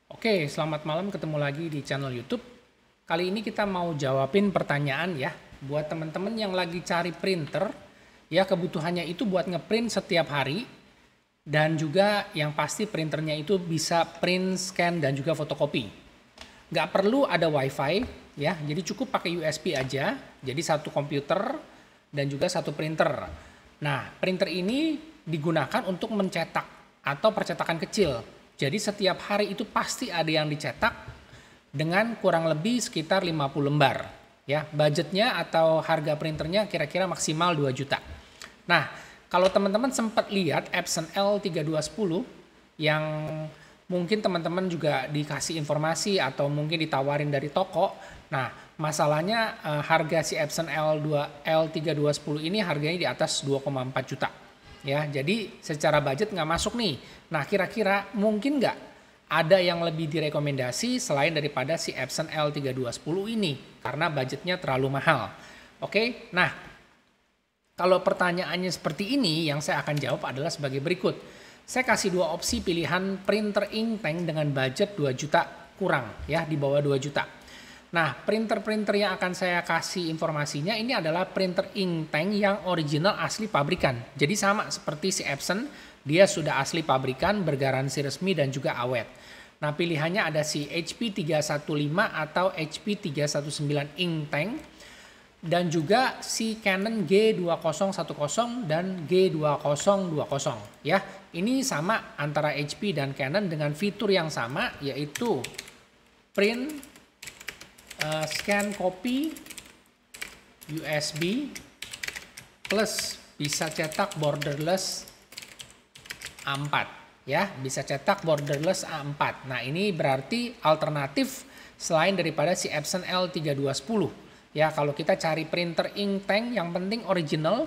Oke, selamat malam, ketemu lagi di channel YouTube. Kali ini kita mau jawabin pertanyaan ya, buat teman-teman yang lagi cari printer, ya kebutuhannya itu buat ngeprint setiap hari, dan juga yang pasti printernya itu bisa print, scan, dan juga fotokopi. Nggak perlu ada WiFi, ya, jadi cukup pakai USB aja, jadi satu komputer dan juga satu printer. Nah, printer ini digunakan untuk mencetak atau percetakan kecil. Jadi setiap hari itu pasti ada yang dicetak dengan kurang lebih sekitar 50 lembar. Ya, budgetnya atau harga printernya kira-kira maksimal 2 juta. Nah, kalau teman-teman sempat lihat Epson L3210 yang mungkin teman-teman juga dikasih informasi atau mungkin ditawarin dari toko. Nah, masalahnya harga si Epson L3210 ini harganya di atas 2,4 juta. Ya, jadi secara budget nggak masuk nih. Nah, kira-kira mungkin nggak ada yang lebih direkomendasi selain daripada si Epson L3210 ini karena budgetnya terlalu mahal. Oke, nah kalau pertanyaannya seperti ini yang saya akan jawab adalah sebagai berikut. Saya kasih dua opsi pilihan printer inktank dengan budget 2 juta kurang ya, di bawah 2 juta. Nah, printer-printer yang akan saya kasih informasinya ini adalah printer inktank yang original asli pabrikan. Jadi sama seperti si Epson, dia sudah asli pabrikan, bergaransi resmi dan juga awet. Nah, pilihannya ada si HP 315 atau HP 319 inktank dan juga si Canon G2010 dan G2020 ya. Ini sama antara HP dan Canon dengan fitur yang sama yaitu print, scan copy, USB, plus bisa cetak borderless A4 ya, bisa cetak borderless A4. Nah, ini berarti alternatif selain daripada si Epson L3210. Ya, kalau kita cari printer inktank yang penting original,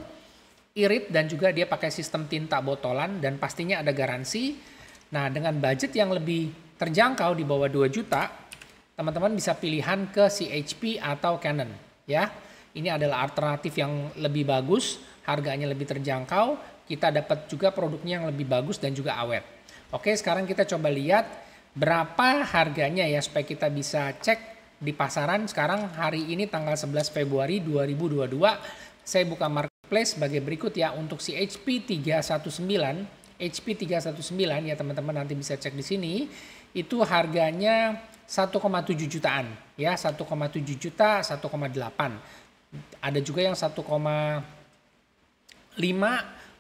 irit dan juga dia pakai sistem tinta botolan dan pastinya ada garansi. Nah, dengan budget yang lebih terjangkau di bawah 2 juta, teman-teman bisa pilihan ke si HP atau Canon ya. Ini adalah alternatif yang lebih bagus, harganya lebih terjangkau, kita dapat juga produknya yang lebih bagus dan juga awet. Oke, sekarang kita coba lihat berapa harganya ya supaya kita bisa cek di pasaran. Sekarang hari ini tanggal 11 Februari 2022, saya buka marketplace sebagai berikut ya. Untuk si HP 319 ya teman-teman nanti bisa cek di sini. Itu harganya 1,7 jutaan ya, 1,7 juta, 1,8. Ada juga yang 1,5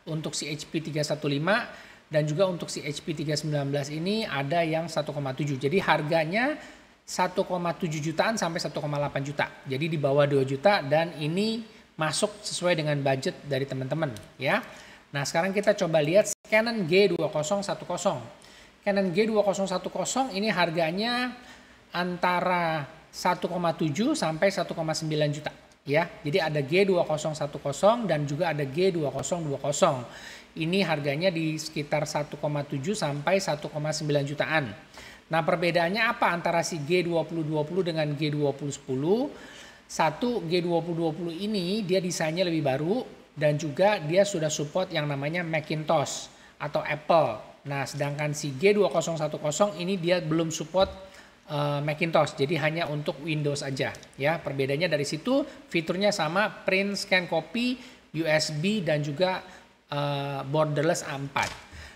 untuk si HP 315 dan juga untuk si HP 319 ini ada yang 1,7. Jadi harganya 1,7 jutaan sampai 1,8 juta. Jadi di bawah 2 juta dan ini masuk sesuai dengan budget dari teman-teman ya. Nah, sekarang kita coba lihat Canon G2010. Canon G2010 ini harganya antara 1,7 sampai 1,9 juta ya. Jadi ada G2010 dan juga ada G2020. Ini harganya di sekitar 1,7 sampai 1,9 jutaan. Nah, perbedaannya apa antara si G2020 dengan G2010? Satu, G2020 ini dia desainnya lebih baru dan juga dia sudah support yang namanya Macintosh atau Apple. Nah, sedangkan si G2010 ini dia belum support Macintosh, jadi hanya untuk Windows aja ya. Perbedaannya dari situ, fiturnya sama, print, scan, copy, USB dan juga borderless A4.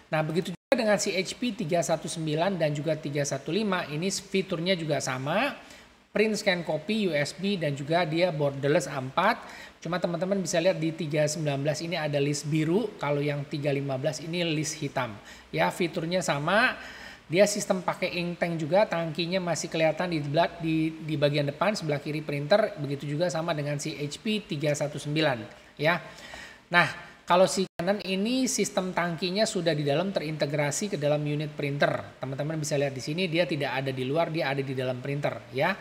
Nah, begitu juga dengan si HP 319 dan juga 315, ini fiturnya juga sama, print, scan, copy, USB dan juga dia borderless A4. Cuma teman-teman bisa lihat di 319 ini ada list biru, kalau yang 315 ini list hitam. Ya, fiturnya sama. Dia sistem pakai inktank juga, tangkinya masih kelihatan di bagian depan sebelah kiri printer, begitu juga sama dengan si HP 319 ya. Nah, kalau si Canon ini sistem tangkinya sudah di dalam terintegrasi ke dalam unit printer. Teman-teman bisa lihat di sini dia tidak ada di luar, dia ada di dalam printer ya.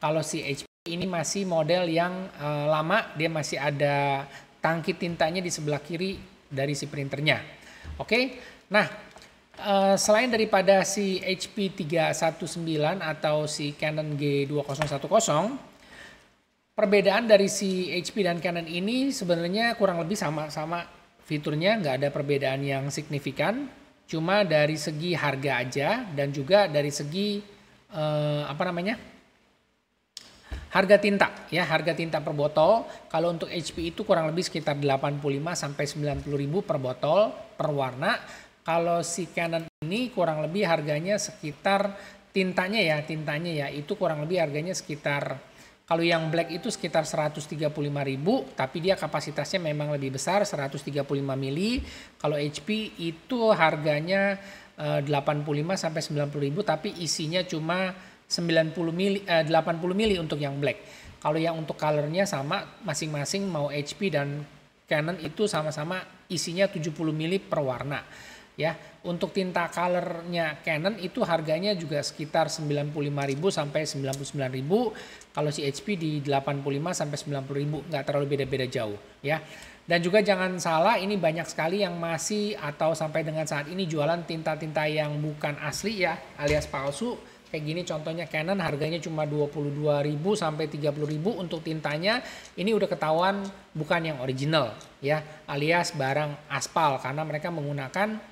Kalau si HP ini masih model yang lama, dia masih ada tangki tintanya di sebelah kiri dari si printernya. Oke. Nah, selain daripada si HP 319 atau si Canon G2010, perbedaan dari si HP dan Canon ini sebenarnya kurang lebih sama-sama fiturnya, nggak ada perbedaan yang signifikan. cuma dari segi harga aja dan juga dari segi harga tinta ya, harga tinta per botol. Kalau untuk HP itu kurang lebih sekitar 85 sampai 90.000 per botol per warna. Kalau si Canon ini kurang lebih harganya sekitar tintanya ya itu kurang lebih harganya sekitar, kalau yang black itu sekitar 135.000, tapi dia kapasitasnya memang lebih besar 135 mili. Kalau HP itu harganya 85 sampai 90.000 tapi isinya cuma 80 mili untuk yang black. Kalau yang untuk colornya sama, masing-masing mau HP dan Canon itu sama-sama isinya 70 mili per warna. Ya, untuk tinta colornya Canon itu harganya juga sekitar 95.000 sampai 99.000. Kalau si HP di 85 sampai 90.000, nggak terlalu beda-beda jauh ya. Dan juga jangan salah, ini banyak sekali yang masih atau sampai dengan saat ini jualan tinta-tinta yang bukan asli ya, alias palsu. Kayak gini contohnya Canon harganya cuma 22.000 sampai 30.000 untuk tintanya. Ini udah ketahuan bukan yang original ya, alias barang aspal karena mereka menggunakan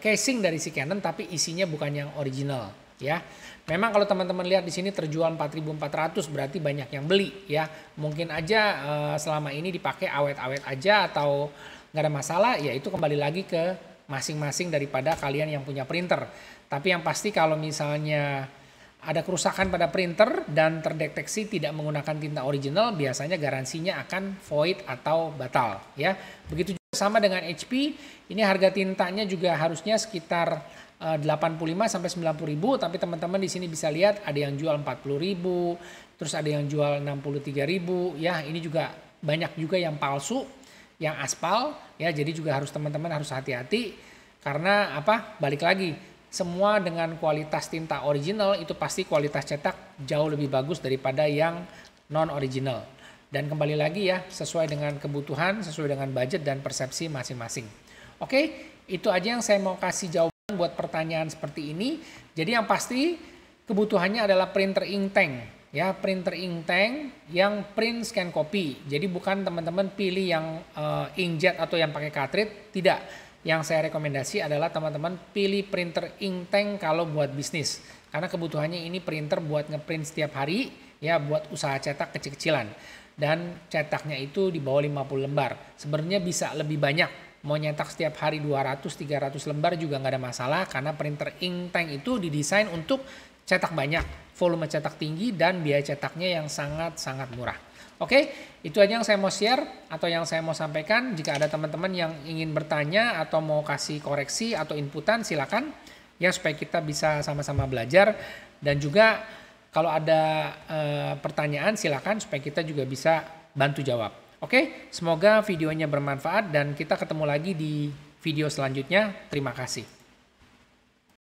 casing dari si Canon tapi isinya bukan yang original ya. Memang kalau teman-teman lihat di sini terjual 4.400 berarti banyak yang beli ya. Mungkin aja selama ini dipakai awet-awet aja atau nggak ada masalah, ya itu kembali lagi ke masing-masing daripada kalian yang punya printer. Tapi yang pasti kalau misalnya ada kerusakan pada printer dan terdeteksi tidak menggunakan tinta original, biasanya garansinya akan void atau batal ya. Begitu juga sama dengan HP, ini harga tintanya juga harusnya sekitar 85 sampai 90.000, tapi teman-teman di sini bisa lihat ada yang jual 40.000, terus ada yang jual 63.000 ya. Ini juga banyak juga yang palsu, yang aspal ya. Jadi juga teman-teman harus hati-hati karena apa? Balik lagi, semua dengan kualitas tinta original itu pasti kualitas cetak jauh lebih bagus daripada yang non original. Dan kembali lagi ya, sesuai dengan kebutuhan, sesuai dengan budget dan persepsi masing-masing. Oke, itu aja yang saya mau kasih jawaban buat pertanyaan seperti ini. Jadi yang pasti kebutuhannya adalah printer ink tank ya, printer ink tank yang print scan copy. Jadi bukan teman-teman pilih yang inkjet atau yang pakai cartridge, tidak. Yang saya rekomendasi adalah teman-teman pilih printer ink tank kalau buat bisnis. Karena kebutuhannya ini printer buat ngeprint setiap hari ya, buat usaha cetak kecil-kecilan. Dan cetaknya itu di bawah 50 lembar. Sebenarnya bisa lebih banyak. Mau nyetak setiap hari 200-300 lembar juga nggak ada masalah. Karena printer ink tank itu didesain untuk cetak banyak, volume cetak tinggi, dan biaya cetaknya yang sangat-sangat murah. Oke, itu aja yang saya mau share atau yang saya mau sampaikan. Jika ada teman-teman yang ingin bertanya atau mau kasih koreksi atau inputan, silakan ya, supaya kita bisa sama-sama belajar. Dan juga kalau ada pertanyaan silakan supaya kita juga bisa bantu jawab. Oke, semoga videonya bermanfaat dan kita ketemu lagi di video selanjutnya. Terima kasih.